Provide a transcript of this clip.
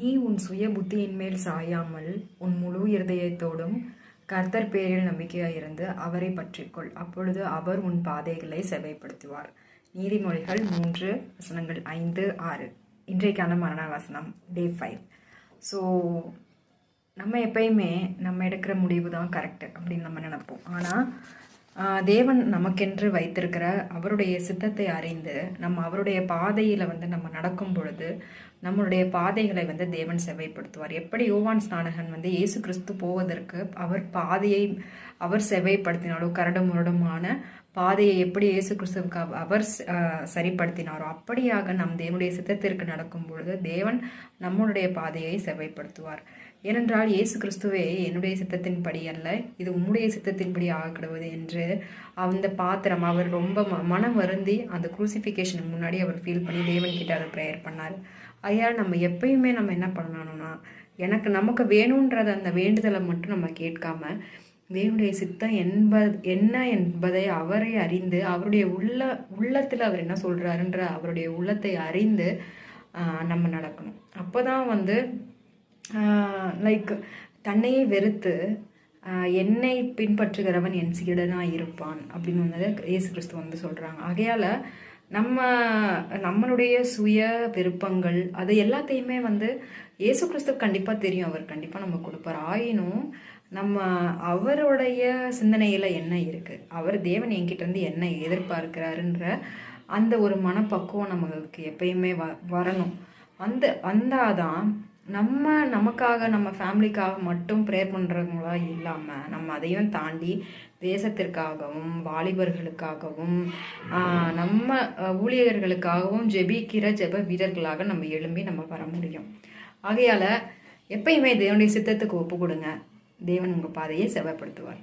நீ உன் சுய புத்தியின் மேல் சாயாமல் உன் முழு இருதயத்தோடும் கர்த்தர் பேரில் நம்பிக்கையாயிருந்து அவரை பற்றிக்கொள். அப்பொழுது அவர் உன் பாதைகளை செவைப்படுத்துவார். நீதிமொழிகள் 3:5-6. இன்றைக்கான மரண வசனம் டே 5. ஸோ நம்ம எப்பயுமே நம்ம எடுக்கிற முடிவு தான் கரெக்டு அப்படின்னு நம்ம நினைப்போம். ஆனால் தேவன் நமக்கென்று வைத்திருக்கிற அவருடைய சித்தத்தை அறிந்து நம்ம அவருடைய பாதையில் நம்ம நடக்கும் பொழுது நம்மளுடைய பாதைகளை தேவன் செவைப்படுத்துவார். எப்படி யோவான் ஸ்நானகன் இயேசு கிறிஸ்து போவதற்கு அவர் பாதையை அவர் செவைப்படுத்தினாலோ கரடு முரடுமான பாதையை எப்படி இயேசு கிறிஸ்துவுக்கு அவர் சரிப்படுத்தினாரோ அப்படியாக நம் தேவனுடைய சித்தத்திற்கு நடக்கும் பொழுது தேவன் நம்மளுடைய பாதையை செவைப்படுத்துவார். ஏனென்றால் இயேசு கிறிஸ்துவே என்னுடைய சித்தத்தின்படி அல்ல, இது உம்முடைய சித்தத்தின்படி ஆகிடுவது என்று அந்த பாத்திரம் அவர் ரொம்ப மனம் வருந்தி அந்த குரூசிஃபிகேஷனுக்கு முன்னாடி அவர் ஃபீல் பண்ணி தேவன் கிட்ட அதை ப்ரேயர் பண்ணார். ஐயால் நம்ம எப்பயுமே நம்ம என்ன பண்ணணும்னா நமக்கு வேணுன்றத அந்த வேண்டுதலை மட்டும் நம்ம கேட்காம தேவனுடைய சித்தம் என்ன என்பதை அவரை அறிந்து அவருடைய உள்ளத்தில் அவர் என்ன சொல்கிறாருன்ற அவருடைய உள்ளத்தை அறிந்து நம்ம நடக்கணும். அப்போ தான் லைக் தன்னையே வெறுத்து என்னை பின்பற்றுகிறவன் என் சீடனாக இருப்பான் அப்படின்னு இயேசு கிறிஸ்து சொல்கிறாங்க. ஆகையால் நம்மளுடைய சுய விருப்பங்கள் அது எல்லாத்தையுமே இயேசு கிறிஸ்து கண்டிப்பாக தெரியும், அவர் கண்டிப்பாக நம்ம கொடுப்பார். ஆயினும் நம்ம அவருடைய சிந்தனையில் என்ன இருக்குது, அவர் தேவன் என்கிட்ட என்ன எதிர்பார்க்கிறாருன்ற அந்த ஒரு மனப்பக்குவம் நம்மளுக்கு எப்பயுமே வரணும். வந்தாதான் நமக்காக நம்ம ஃபேமிலிக்காக மட்டும் ப்ரேயர் பண்ணுறவங்களா இல்லாமல் நம்ம அதையும் தாண்டி தேசத்திற்காகவும் வாலிபர்களுக்காகவும் நம்ம ஊழியர்களுக்காகவும் ஜெபிக்கிற ஜெப வீரர்களாக நம்ம எழும்பி நம்ம வர முடியும். ஆகையால் எப்பயுமே தேவனுடைய சித்தத்துக்கு ஒப்பு கொடுங்க. தேவன் உங்கள் பாதையை செவைப்படுத்துவார்.